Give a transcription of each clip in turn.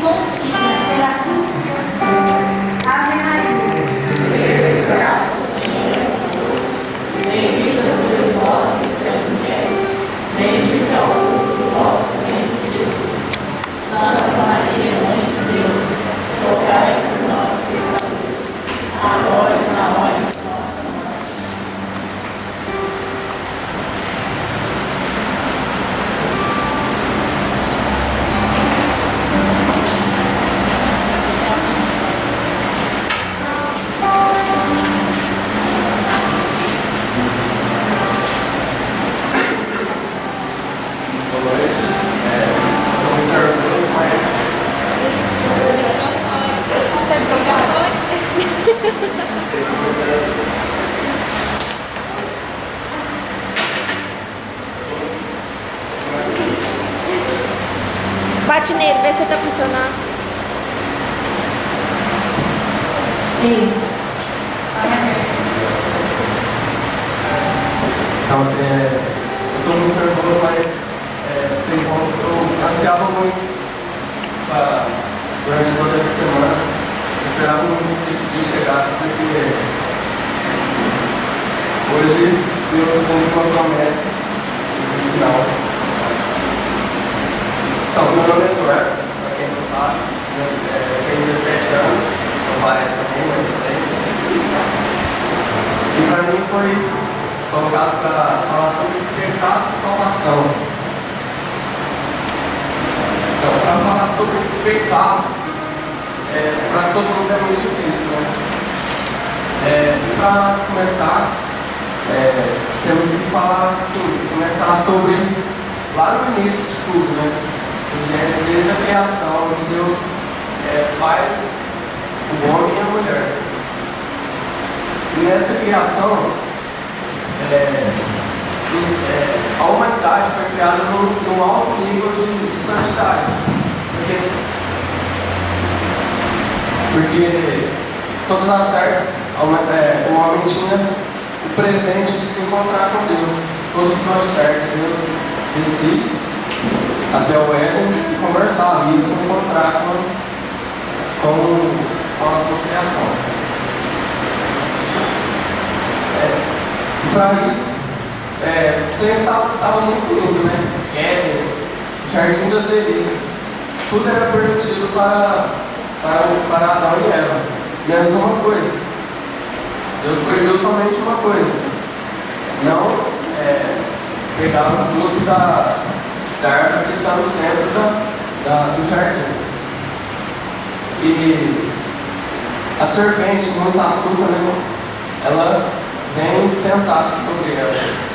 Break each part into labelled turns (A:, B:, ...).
A: consiga será tudo que você. Ave Maria. Cheia de graça, o Senhor é convosco. Bendita sois vós entre as mulheres. Bendito é o fruto do vosso ventre, Jesus. Santa Maria, Mãe de Deus, rogai por nós, pecadores, agora e na hora de nossa morte.
B: Boa noite. Estou muito nervoso, mas
C: Bate nele, vê se tá funcionando.
A: Ei,
B: então, eu estou muito nervoso, mas vocês vão, eu ansiava muito durante toda essa semana. Eu esperava muito que esse dia chegasse, porque hoje Deus fez uma promessa no final. Então, meu nome é Eduardo, para quem não sabe, tenho 17 anos, não parece também, mas eu tenho. E para mim foi colocado para falar sobre pecado e salvação. Então, para falar sobre pecado, para todo mundo é muito difícil, né? E para começar, temos que falar assim, começar sobre, lá no início de tudo, né? O Gênesis, desde a criação, onde Deus faz o homem e a mulher. E nessa criação, a humanidade foi criada num alto nível de santidade. Porque todas as tardes o homem tinha o presente de se encontrar com Deus. Todo final de tarde Deus descia até o Éden e conversava, e se encontrar com a sua criação. E para isso, sempre estava muito lindo, né? Éden, Jardim das Delícias. Tudo era permitido para Adão e Eva, menos uma coisa. Deus proibiu somente uma coisa: não pegar o fruto da árvore que está no centro do jardim. E a serpente, muito astuta, né? Ela vem tentar sobre ela.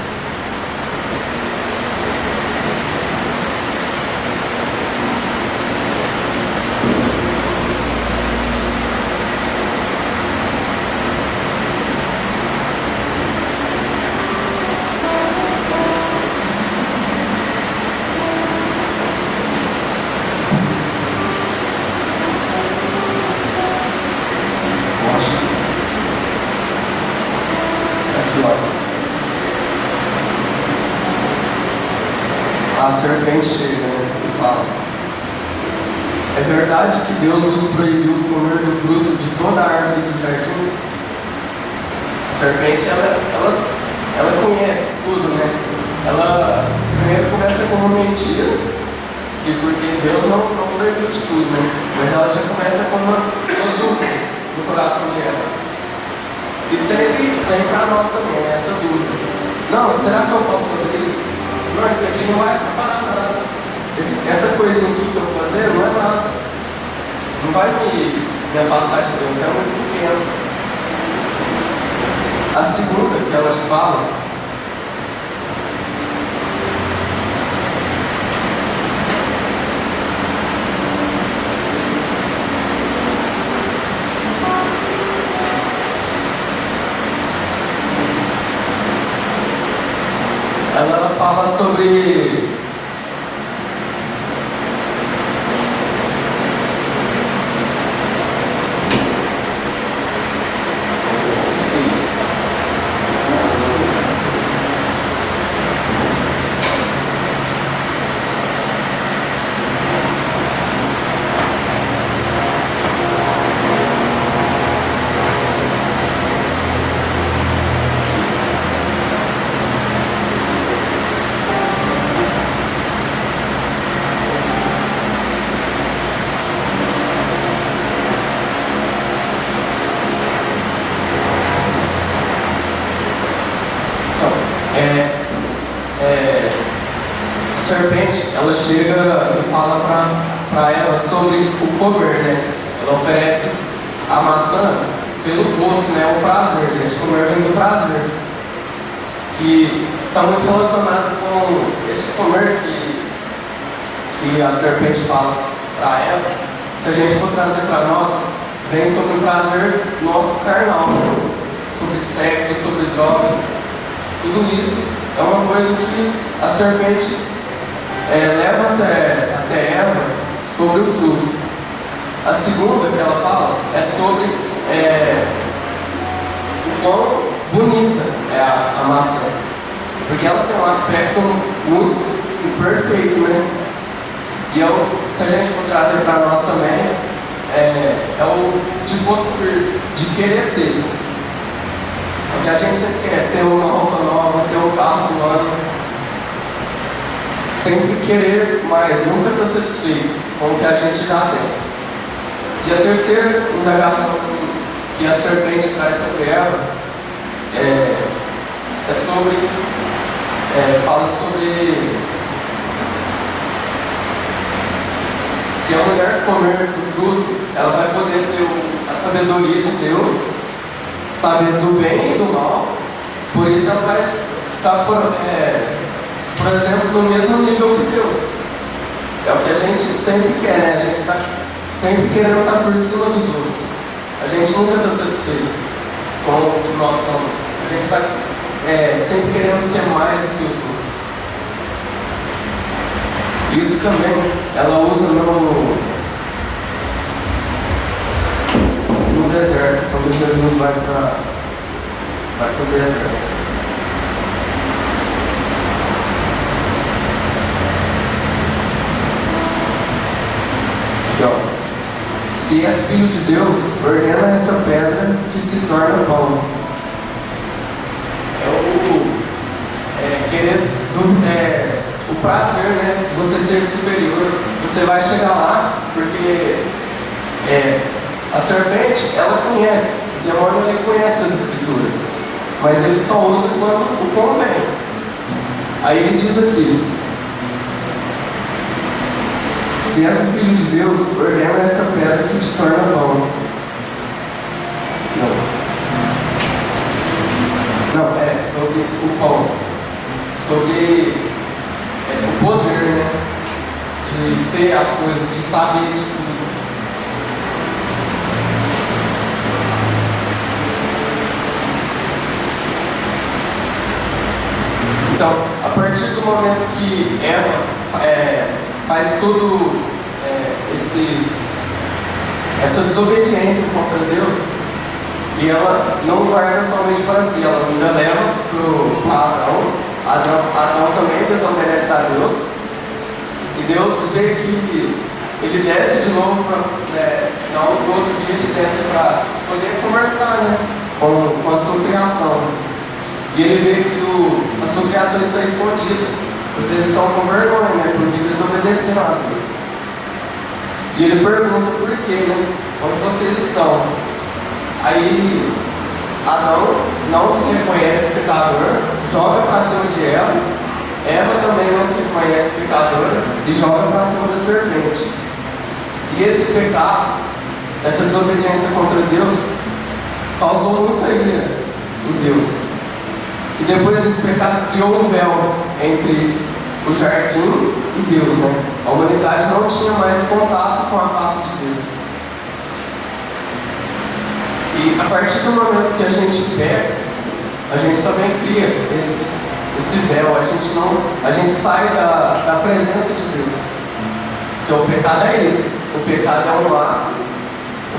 B: A serpente chega, né, e fala: é verdade que Deus nos proibiu comer do fruto de toda a árvore do jardim? A serpente, ela conhece tudo, né? Ela primeiro começa com uma mentira, porque Deus não proibiu de tudo, né? Mas ela já começa com uma dúvida no coração dela. E sempre vem para nós também, né, essa dúvida: não, será que eu posso fazer isso? Não, isso aqui não vai atrapalhar nada. Essa coisinha aqui que eu vou fazer não é nada. Não vai me afastar de Deus, é muito pequeno. A segunda que ela fala, ela fala sobre chega e fala para ela sobre o comer, né? Ela oferece a maçã pelo gosto, né? O prazer. Esse comer vem do prazer, que está muito relacionado com esse comer que a serpente fala para ela. Se a gente for trazer para nós, vem sobre o prazer nosso carnal, né? Sobre sexo, sobre drogas. Tudo isso é uma coisa que a serpente leva até Eva sobre o fruto. A segunda que ela fala é sobre o quão bonita é a maçã. Porque ela tem um aspecto muito assim, perfeito, né? E se a gente for trazer para nós também, é o de possuir, de querer ter. Porque a gente sempre quer ter uma roupa nova, ter um carro do ano. Sempre querer mais, nunca estar satisfeito com o que a gente já tem. E a terceira indagação assim, que a serpente traz sobre ela fala sobre se a mulher comer do fruto, ela vai poder ter a sabedoria de Deus, saber do bem e do mal. Por isso ela vai estar, por exemplo, no mesmo nível que Deus. É o que a gente sempre quer, né? A gente está sempre querendo estar por cima dos outros. A gente nunca está satisfeito com o que nós somos. A gente está sempre querendo ser mais do que os outros. Isso também ela usa no deserto, quando Jesus vai para o deserto. Aqui, ó. Se és filho de Deus, ordena esta pedra que se torna pão. O prazer, né, de você ser superior. Você vai chegar lá, porque a serpente, ela conhece, o demônio ele conhece as escrituras, mas ele só usa quando o convém. Aí ele diz aqui: se és o filho de Deus, ordena esta pedra que te torna pão. Não, é sobre o pão, sobre o poder, né, de ter as coisas, de saber de tudo. Então, a partir do momento que Eva faz tudo essa desobediência contra Deus, e ela não guarda somente para si, ela ainda leva para Adão também desobedece a Deus, e Deus vê que ele desce de novo no outro dia ele desce para poder conversar, né, com a sua criação. E ele vê que a sua criação está escondida. Vocês estão com vergonha, né? Porque desobedeceram a Deus. E ele pergunta por quê, né? Onde vocês estão? Aí Adão não se reconhece pecador, joga para cima de Eva. Eva também não se reconhece pecadora e joga para cima da serpente. E esse pecado, essa desobediência contra Deus, causou muita ira em Deus. E depois desse pecado criou um véu entre o jardim e Deus, né? A humanidade não tinha mais contato com a face de Deus. E a partir do momento que a gente peca, a gente também cria esse véu. A gente sai da presença de Deus. Então o pecado é isso. O pecado é um ato,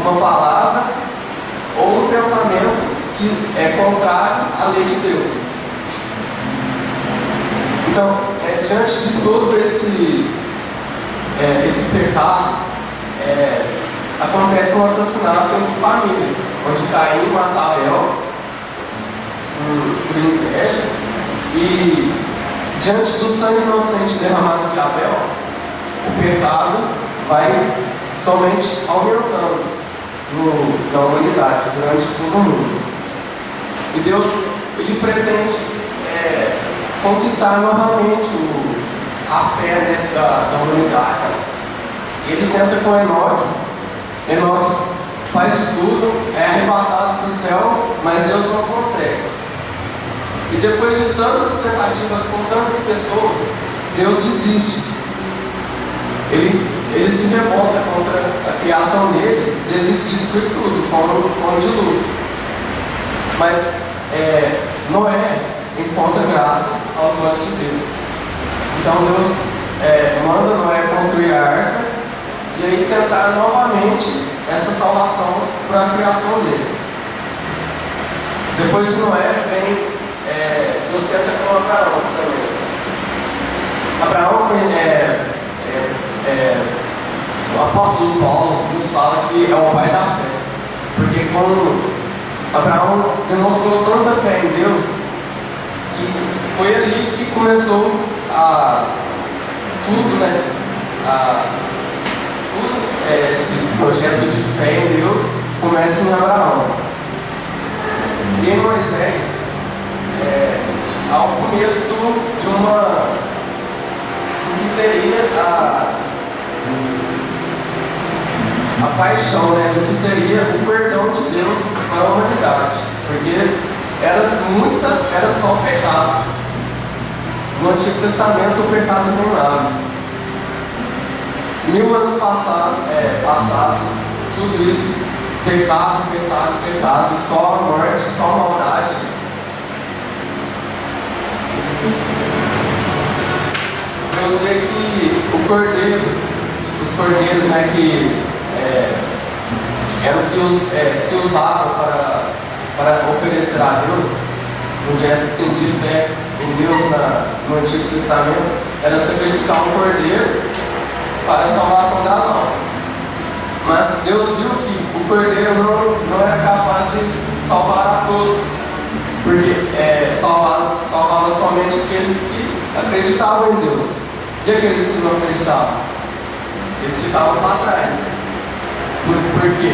B: uma palavra ou um pensamento que é contrário à lei de Deus. Então, diante de todo esse pecado, acontece um assassinato entre família, onde Caim mata Abel por inveja, e diante do sangue inocente derramado de Abel, o pecado vai somente aumentando na humanidade, durante todo o mundo. E Deus, ele pretende conquistar novamente a fé, né, da humanidade. Ele tenta com Enoque. Enoque faz de tudo, é arrebatado para o céu, mas Deus não consegue. E depois de tantas tentativas com tantas pessoas, Deus desiste. Ele se revolta contra a criação dele, desiste de destruir tudo, com o dilúvio. Mas Noé encontra graça aos olhos de Deus. Então Deus manda Noé construir a arca e aí tentar novamente esta salvação para a criação dele. Depois de Noé vem Deus tenta com Abraão também. Abraão o apóstolo Paulo nos fala que é o pai da fé, porque quando Abraão demonstrou tanta fé em Deus que foi ali que começou tudo, né? Esse projeto de fé em Deus começa em Abraão. E em Moisés, ao começo do que seria a paixão, né? Do que seria o perdão de Deus para a humanidade, porque era só pecado. No Antigo Testamento o pecado reinava. 1000 anos passados, tudo isso, pecado, só a morte, só a maldade. Deus vê que os cordeiros, né, que eram que se usavam para oferecer a Deus, um gesto assim, de fé em Deus no Antigo Testamento, era sacrificar um cordeiro para a salvação das almas. Mas Deus viu que o cordeiro não era capaz de salvar a todos, porque salvava somente aqueles que acreditavam em Deus. E aqueles que não acreditavam? Eles ficavam para trás. Por quê?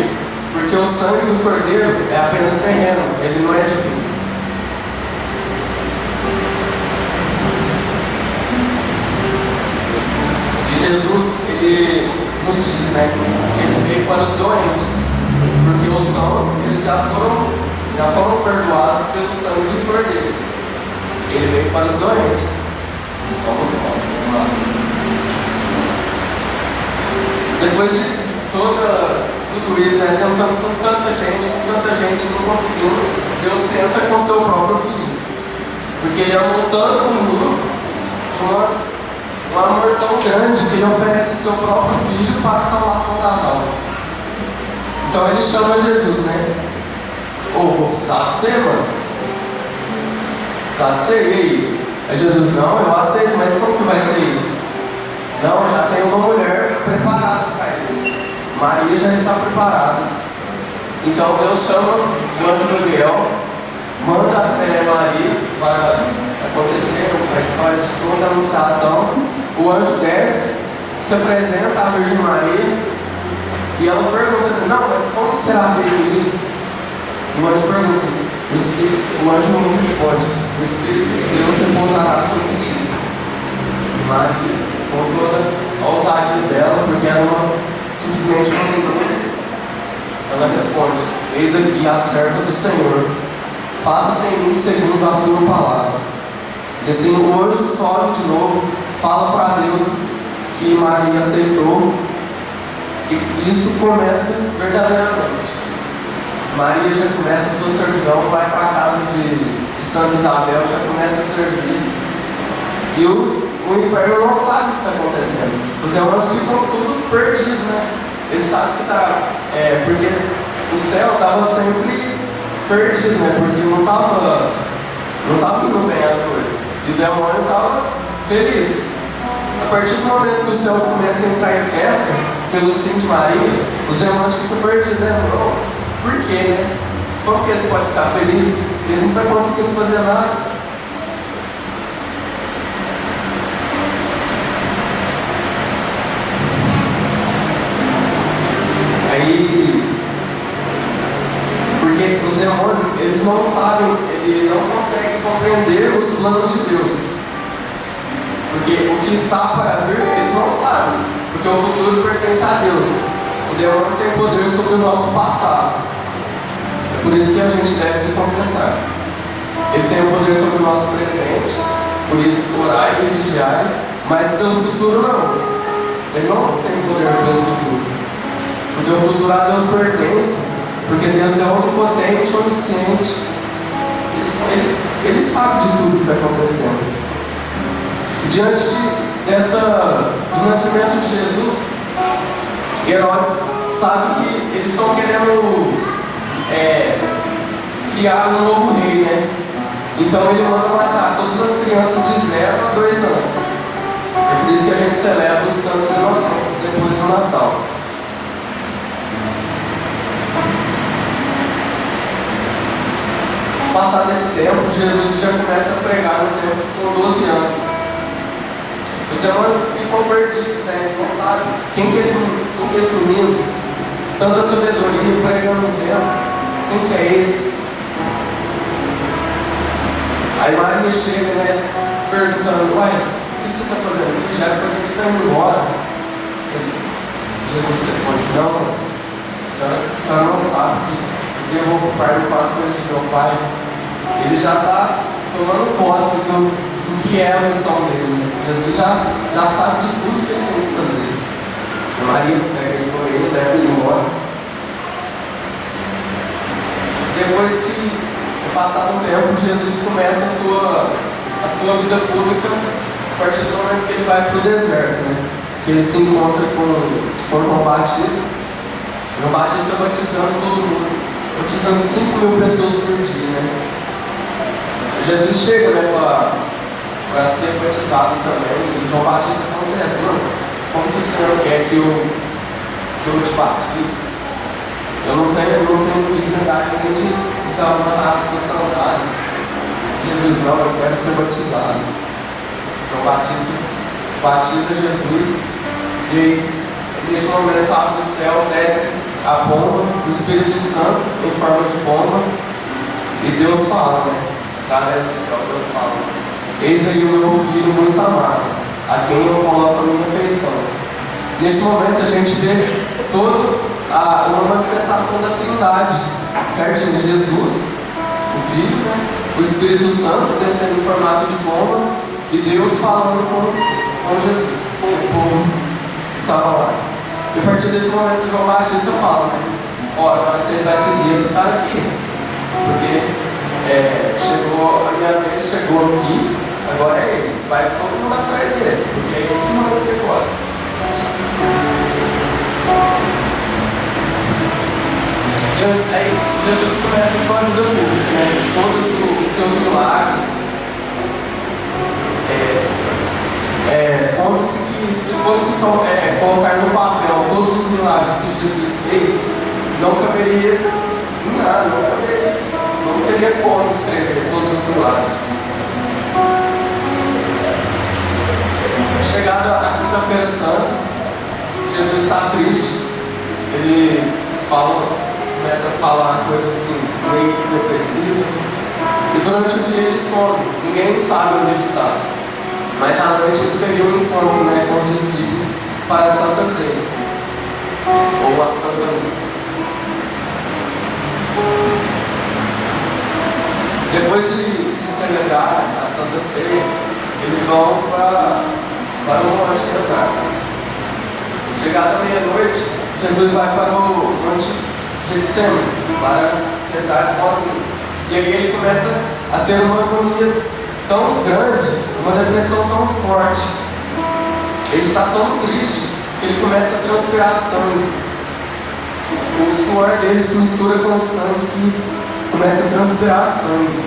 B: Porque o sangue do cordeiro é apenas terreno, ele não é divino. E Jesus, ele nos diz, né, que ele veio para os doentes, porque os sãos, eles já foram perdoados pelo sangue dos cordeiros. Ele veio para os doentes, somos nós. Depois de tudo isso, né, tentando com tanta gente não conseguindo, Deus tenta com seu próprio filho, porque ele amou tanto o mundo, um amor tão grande, que ele oferece o seu próprio filho para a salvação das almas. Então ele chama Jesus, né? Vou precisar de ser, mano? Precisar de ser, e aí? Aí Jesus, não, eu aceito, mas como que vai ser isso? Não, já tem uma mulher preparada para isso. Maria já está preparada. Então Deus chama o anjo Gabriel, manda Maria para acontecer a história de toda a anunciação. O anjo desce, se apresenta à Virgem Maria e ela pergunta, não, mas como será feito isso? E o anjo pergunta, o anjo não responde, o Espírito de Deus repousará sobre ti. Maria, com toda a ousadia dela, porque era simplesmente uma menina, ela responde, eis aqui a serva do Senhor, faça-se em mim segundo a tua palavra. E assim o anjo sobe de novo, fala para Deus que Maria aceitou, e isso começa verdadeiramente. Maria já começa a sua servidão, vai para a casa de Santa Isabel, já começa a servir. E o inferno não sabe o que está acontecendo. Os demônios ficam tudo perdidos, né? Eles sabem que está. Porque o céu estava sempre perdido, né? Porque não estava indo bem as coisas. E o demônio estava feliz. A partir do momento que o céu começa a entrar em festa, pelo sim de Maria, os demônios ficam perdidos, né? Não. Por quê, né? Como que eles podem ficar felizes? Eles não estão conseguindo fazer nada. Aí, porque os demônios, eles não sabem, eles não conseguem compreender os planos de Deus. Porque o que está para vir, eles não sabem, porque o futuro pertence a Deus. O demônio tem poder sobre o nosso passado. É por isso que a gente deve se confessar. Ele tem o poder sobre o nosso presente, por isso orar e vigiar, mas pelo futuro não. Ele não tem poder pelo futuro, porque o futuro a Deus pertence, porque Deus é onipotente, onisciente. Ele sabe de tudo que está acontecendo. E diante do nascimento de Jesus, Herodes sabe que eles estão querendo criar um novo rei, né? Então ele manda matar todas as crianças de 0 a 2 anos. É por isso que a gente celebra os santos inocentes depois do Natal. Passado esse tempo, Jesus já começa a pregar no templo com 12 anos. Os demônios ficam perdidos, né? Eles não sabem quem que é esse menino, tanta sabedoria pregando no templo, quem que é esse? Aí Maria chega, né, perguntando: uai, o que você está fazendo aqui? Já era para a gente estar indo embora. Jesus responde: não, a senhora não sabe que eu vou ocupar no passo de meu pai. Ele já está tomando posse do que é a missão dele. Jesus já sabe de tudo que ele tem que fazer. A Maria pega ele por ele, leva ele embora. Depois que passado um tempo, Jesus começa a sua vida pública a partir do momento que ele vai para o deserto, né? Que ele se encontra com João Batista. João Batista batizando todo mundo, batizando 5.000 pessoas por dia, né? Jesus chega, né, para ser batizado também, e João Batista acontece: não, como que o Senhor quer que eu te batize? Eu não tenho dignidade nem de desamarrar as suas sandálias. Jesus: não, eu quero ser batizado. João Batista batiza Jesus, e neste momento abre o céu, desce a pomba, o Espírito Santo em forma de pomba, e Deus fala, né? Através do céu, Deus fala: eis aí o meu filho muito amado, a quem eu coloco a minha afeição. Neste momento a gente vê toda uma manifestação da Trindade, certo? Jesus, o Filho, né? O Espírito Santo descendo em formato de pomba, e Deus falando com Jesus, o povo que estava lá. E a partir desse momento João Batista fala, né? Olha, agora vocês vão seguir esse cara aqui, porque chegou a minha vez, chegou aqui, agora é ele, vai todo mundo atrás dele, porque é ele que manda aqui agora. Aí Jesus começa a sua vida pública, né? Todos os seus milagres. Conta-se que se fosse colocar no papel todos os milagres que Jesus fez, não caberia em nada, não teria como escrever todos os milagres. Chegada a quinta-feira santa, Jesus está triste, ele começa a falar coisas assim, meio depressivas, e durante o dia ele some, ninguém sabe onde ele está. Mas à noite ele teria um encontro, né, com os discípulos para a Santa Ceia, ou a Santa Missa. Depois de celebrar a Santa Ceia, eles vão para o Monte rezar. Chegada a meia-noite, Jesus vai para o Monte Getsemane para rezar sozinho. E aí ele começa a ter uma agonia tão grande, uma depressão tão forte. Ele está tão triste que ele começa a transpirar sangue. O suor dele se mistura com o sangue e começa a transpirar sangue.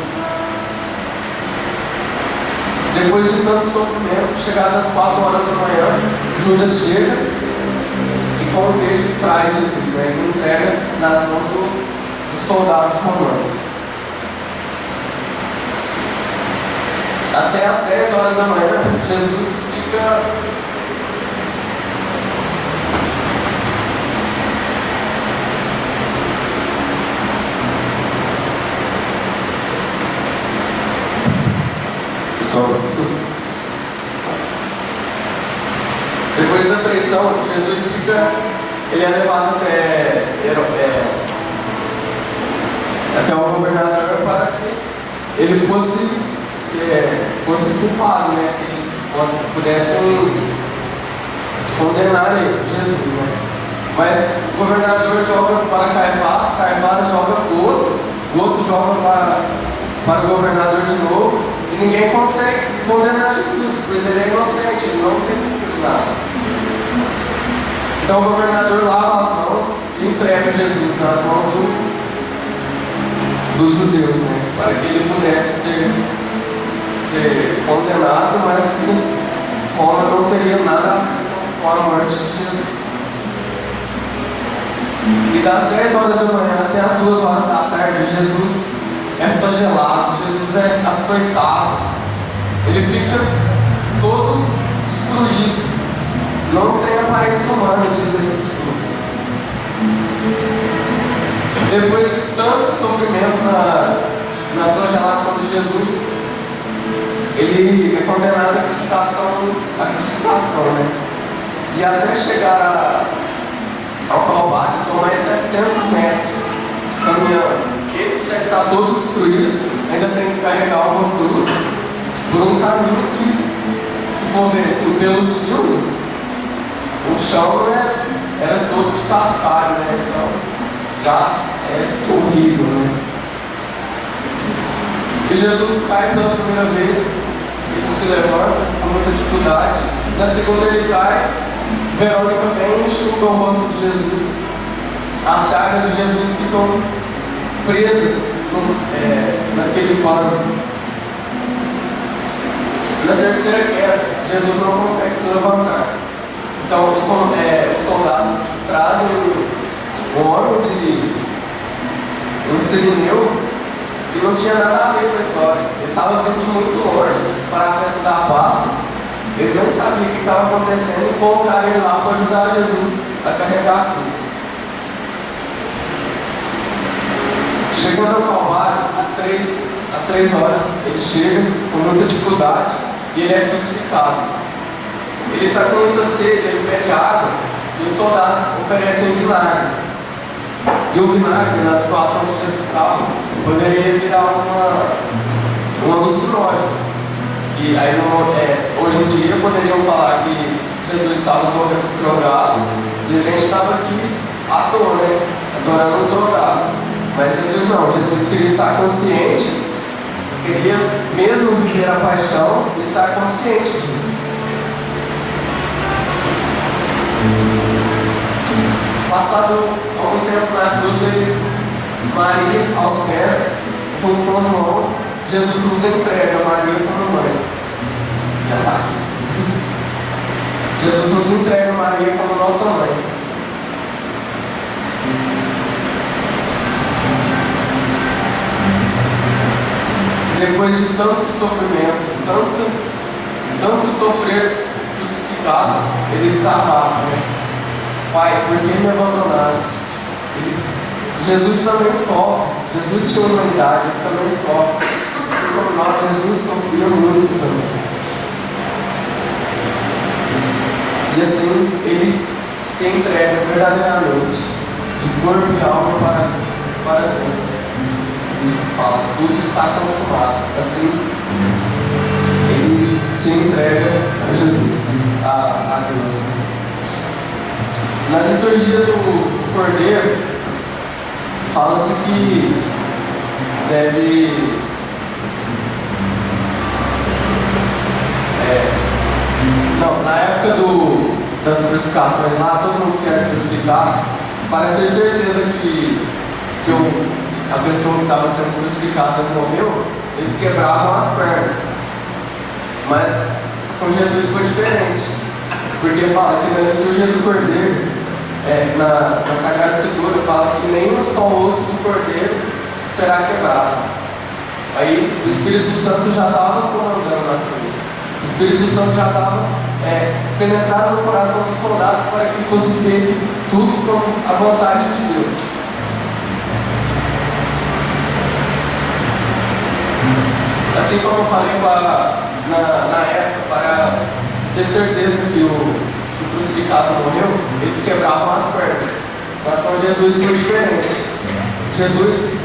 B: Depois de tanto sofrimento, chegado às 4 horas da manhã, Judas chega e com um beijo traz Jesus, né? Ele entrega nas mãos dos soldados romanos. Até às 10 horas da manhã, Jesus fica ressurreição, Jesus ele é levado até o governador para que ele fosse culpado, né? Que pudessem condenar Jesus, né? Mas o governador joga para Caifás joga para o outro joga para o governador de novo, e ninguém consegue condenar Jesus, pois ele é inocente, ele não tem culpa de nada. Então o governador lava as mãos e entrega Jesus nas mãos dos judeus, né? Para que ele pudesse ser condenado, mas que Roma não teria nada a ver com a morte de Jesus. E das 10 horas da manhã até as 2 horas da tarde, Jesus é flagelado, Jesus é açoitado, ele fica todo destruído, não tem aparência humana, diz a Escritura. Depois de tanto sofrimento na flagelação de Jesus, ele é condenado à crucificação, né? E até chegar ao Calvário são mais 700 metros caminhando. Ele já está todo destruído, ainda tem que carregar uma cruz por um caminho que, se for ver assim, pelos filmes, o chão era todo de cascalho, né? Então já é horrível, né? E Jesus cai pela primeira vez, ele se levanta com muita dificuldade. Na segunda ele cai, Verônica vem e enxuga o rosto de Jesus. As chagas de Jesus ficam presas naquele pano. Na terceira queda, Jesus não consegue se levantar. Então os soldados trazem um homem um sirineu que não tinha nada a ver com a história. Ele estava vindo de muito longe para a festa da Páscoa. Ele não sabia o que estava acontecendo e colocaram ele lá para ajudar Jesus a carregar a cruz. Chegando ao Calvário, às 3 horas, ele chega com muita dificuldade e ele é crucificado. Ele está com muita sede, ele pede água e os soldados oferecem vinagre. E o vinagre, na situação que Jesus estava, poderia virar um alucinógeno. Que aí hoje em dia poderiam falar que Jesus estava drogado e a gente estava aqui à toa, né? Adorando um drogado. Mas Jesus não, Jesus queria estar consciente, queria mesmo viver a paixão e estar consciente disso. Passado algum tempo na cruz, Maria aos pés, junto com João, Jesus nos entrega a Maria como mãe. Já está aqui. Jesus nos entrega a Maria como nossa mãe. Depois de tanto sofrimento, tanto sofrer crucificado, ele desabafa, né? Pai, por que me abandonaste? Jesus também sofre. Jesus tinha humanidade, ele também sofre. Assim como nós, Jesus sofria muito também. E assim, ele se entrega verdadeiramente, de corpo e alma para Deus. E fala, tudo está consumado. Assim, ele se entrega a Jesus, a Deus. Na liturgia do Cordeiro, fala-se que deve na época das crucificações lá, todo mundo quer crucificar para ter certeza que a pessoa que estava sendo crucificada morreu, eles quebravam as pernas. Mas com Jesus foi diferente, porque fala que na liturgia do Cordeiro, na Sagrada Escritura, fala que nem um só osso do Cordeiro será quebrado. Aí o Espírito Santo já estava comandando as coisas. O Espírito Santo já estava penetrado no coração dos soldados para que fosse feito tudo com a vontade de Deus. Assim como eu falei na época, para ter certeza que o crucificado e morreu, eles quebravam as pernas. Mas com Jesus foi diferente.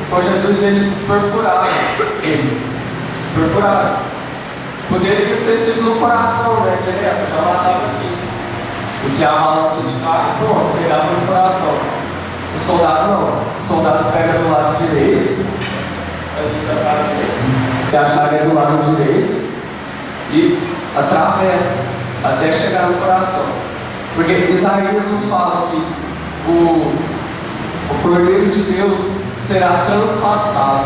B: Com Jesus eles perfuraram ele. Perfuraram. Poderia ter sido no coração, né? Direto, já matava aqui. Enfiava a lança de carro e pronto, pegava no coração. O soldado não. O soldado pega do lado direito, que a chaga é do lado direito, e atravessa até chegar no coração. Porque Isaías nos fala que o Cordeiro de Deus será transpassado.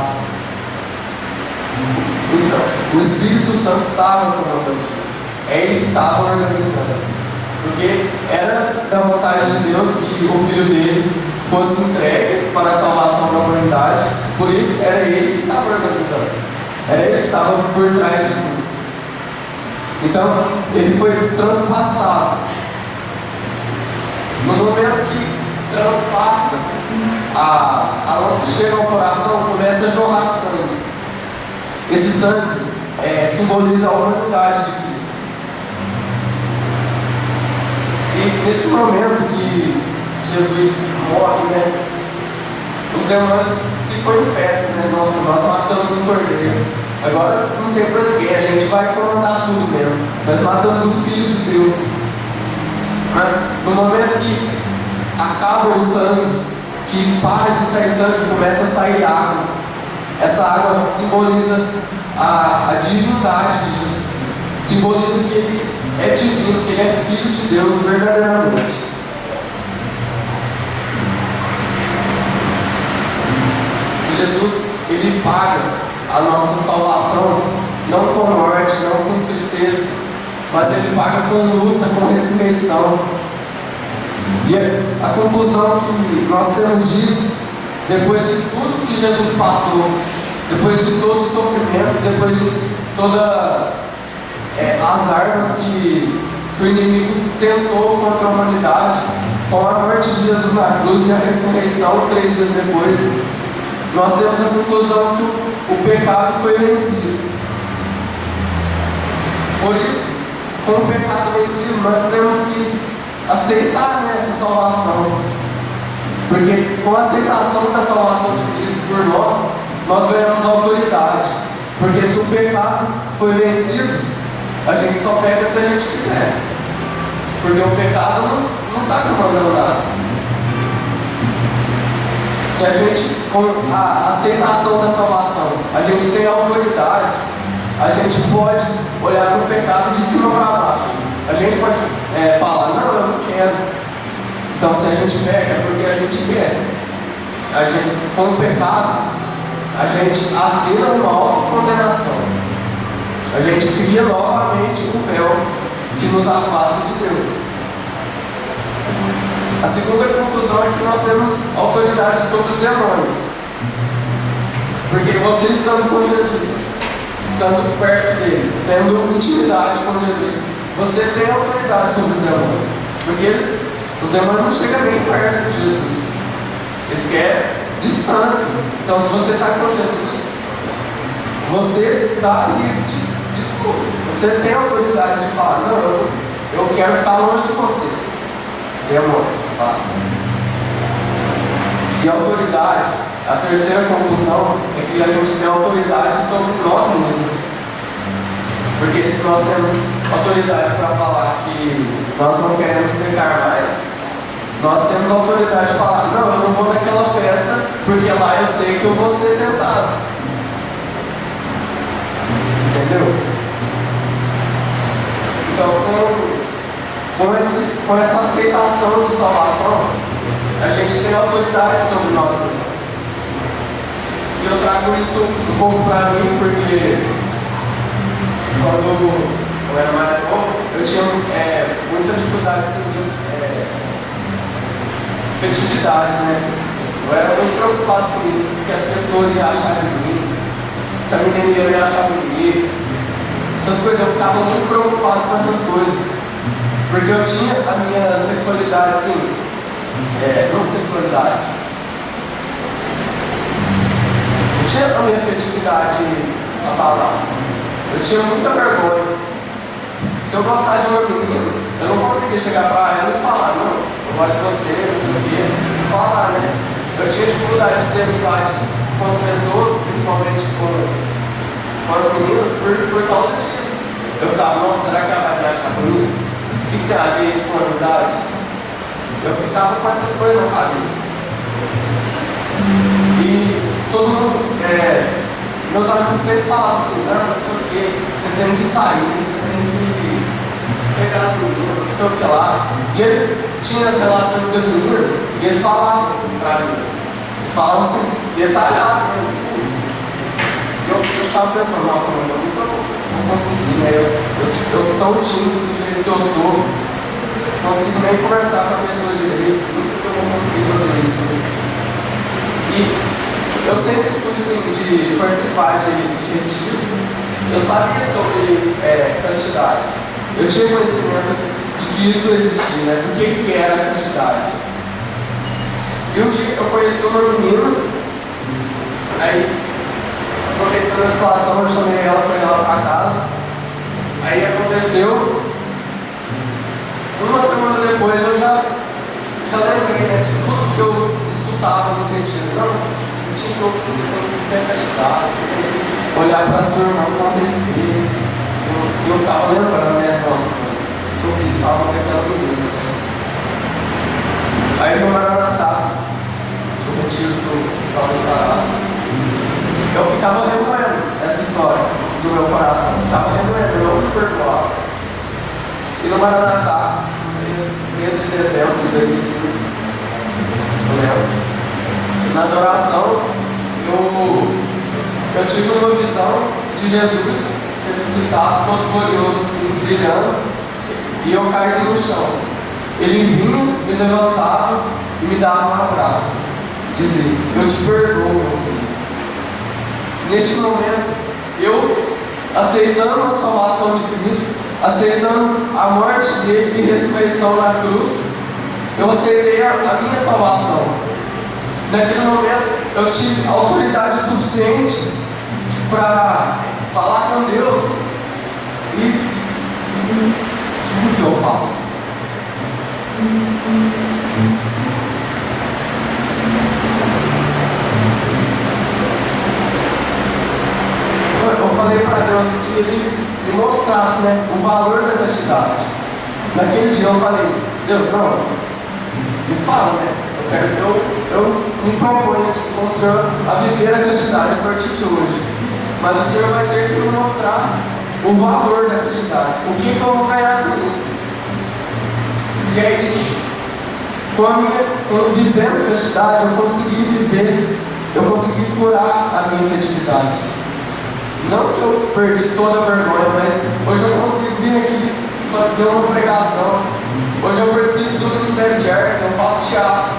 B: Então, o Espírito Santo estava comandando. É ele que estava organizando. Porque era da vontade de Deus que o Filho dele fosse entregue para a salvação da humanidade. Por isso, era ele que estava organizando. Era ele que estava por trás de tudo. Então, ele foi transpassado. No momento que transpassa, a lança chega ao coração, começa a jorrar sangue. Esse sangue simboliza a humanidade de Cristo. E nesse momento que Jesus morre, né, os demônios ficam em festa, né? Nossa, nós matamos o Cordeiro. Agora não tem pra ninguém, a gente vai comandar tudo mesmo. Nós matamos o Filho de Deus. Mas no momento que acaba o sangue, que para de sair sangue, começa a sair água. Essa água simboliza a divindade de Jesus Cristo. Simboliza que ele é divino, que ele é Filho de Deus verdadeiramente. Jesus, ele paga a nossa salvação não com morte, não com tristeza, mas ele paga com luta, com ressurreição. E a conclusão que nós temos disso, depois de tudo que Jesus passou, depois de todo o sofrimento, depois de todas as armas que o inimigo tentou contra a humanidade, com a morte de Jesus na cruz e a ressurreição 3 dias depois, nós temos a conclusão que o pecado foi vencido. Por isso, com o pecado vencido, nós temos que aceitar, né, essa salvação. Porque com a aceitação da salvação de Cristo por nós ganhamos autoridade. Porque se o pecado foi vencido, a gente só pega se a gente quiser. Porque o pecado não está comandando nada. Se a gente, com a aceitação da salvação, a gente tem autoridade, a gente pode olhar para o pecado de cima para baixo. A gente pode falar, não, eu não quero. Então, se a gente peca, é porque a gente quer. Com o pecado, a gente assina uma autocondenação. A gente cria novamente um véu que nos afasta de Deus. A segunda conclusão é que nós temos autoridade sobre os demônios. Porque você estando com Jesus, estando perto dele, tendo intimidade com Jesus, você tem autoridade sobre os demônios. Porque os demônios não chegam nem perto de Jesus. Eles querem distância. Então, se você está com Jesus, você está livre de tudo. Você tem autoridade de falar, não, eu quero ficar longe de você. Demônios. E a autoridade, a terceira conclusão é que a gente tem autoridade sobre nós mesmos. Porque se nós temos autoridade para falar que nós não queremos pecar mais, nós temos autoridade de falar, não, eu não vou naquela festa porque lá eu sei que eu vou ser tentado. Entendeu? Então, com essa aceitação de salvação, a gente tem autoridade sobre nós mesmos. E eu trago isso um pouco para mim, porque quando eu era mais novo, eu tinha muita dificuldade de afetividade, né? Eu era muito preocupado com isso, porque as pessoas iam achar de mim, se a menina ia achar bonito, essas coisas, eu ficava muito preocupado com essas coisas. Porque eu tinha a minha sexualidade, assim, não sexualidade. Eu tinha a minha afetividade abalada. Eu tinha muita vergonha. Se eu gostasse de uma menina, Eu não conseguia chegar para ela e falar, não, eu gosto de você, não sei o quê, e falar, né? Eu tinha dificuldade de ter amizade com as pessoas, principalmente com as meninas, por causa disso. Eu ficava, nossa, será que ela vai me achar bonito? O que tem a ver isso com amizade? Eu ficava com essas coisas na cabeça. E todo mundo, meus amigos sempre falavam assim, não sei o que, você tem que sair, você tem que pegar as meninas, não sei o que lá. E eles tinham as relações com as meninas e eles falavam pra mim. Eles falavam assim, detalhado, né? E eu ficava pensando, nossa, mano, eu nunca vou conseguir, né? Eu tão tímido do jeito que eu sou, não consigo nem conversar com a pessoa direito, nunca que eu vou conseguir fazer isso. E eu sempre fui assim, de participar de retiro. Eu sabia sobre castidade. Eu tinha conhecimento de que isso existia, né? Do que era a castidade. E um dia eu conheci uma menina, aí, aproveitando a situação, eu chamei ela para ir lá para casa. Aí aconteceu, uma semana depois eu já lembrei, né, de tudo que eu escutava nos retiros. Não, você tem que ter castidade, você tem que olhar para a sua irmã com respeito. E eu ficava lembrando, né, nossa, o que eu fiz, estava com aquela menina, né? Aí no Maranatá, o retiro do Paulo Sarado, eu ficava remoendo essa história do meu coração, ficava remoendo, eu não me perdoava. E no Maranatá, 13 de dezembro de 2015, eu lembro, na adoração, eu tive uma visão de Jesus ressuscitado, todo glorioso, assim, brilhando, e eu caí no chão. Ele vinha, me levantava e me dava um abraço. Dizia, eu te perdoo, meu filho. Neste momento, eu, aceitando a salvação de Cristo, aceitando a morte dele e ressurreição na cruz, eu aceitei a minha salvação. Naquele momento, eu tive autoridade suficiente para falar com Deus e tudo que eu falo. Eu falei para Deus que Ele me mostrasse, né, o valor da castidade. Naquele dia eu falei, Deus, não, me fala, né? Eu me proponho aqui com o Senhor a viver a castidade a partir de hoje. Mas o Senhor vai ter que me mostrar o valor da castidade. O que eu vou ganhar com isso? E é isso. Vivendo a castidade, eu consegui viver, eu consegui curar a minha afetividade. Não que eu perdi toda a vergonha, mas hoje eu consigo vir aqui fazer uma pregação. Hoje eu participo do Ministério de Artes, eu faço teatro.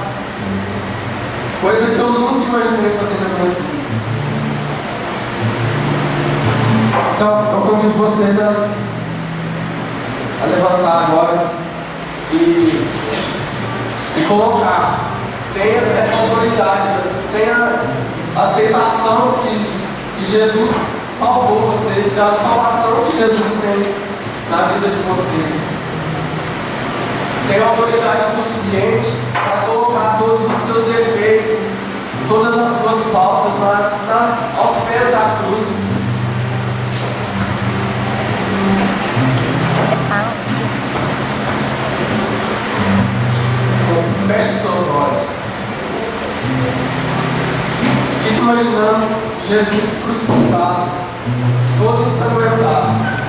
B: Coisa que eu nunca imaginei fazer na minha vida. Então, eu convido vocês a levantar agora e colocar. Tenha essa autoridade, tenha a aceitação que Jesus salvou vocês, da salvação que Jesus tem na vida de vocês. Tenha autoridade suficiente para colocar todos os seus defeitos, todas as suas faltas aos pés da cruz. Feche seus olhos. Fique imaginando Jesus crucificado, todo ensanguentado.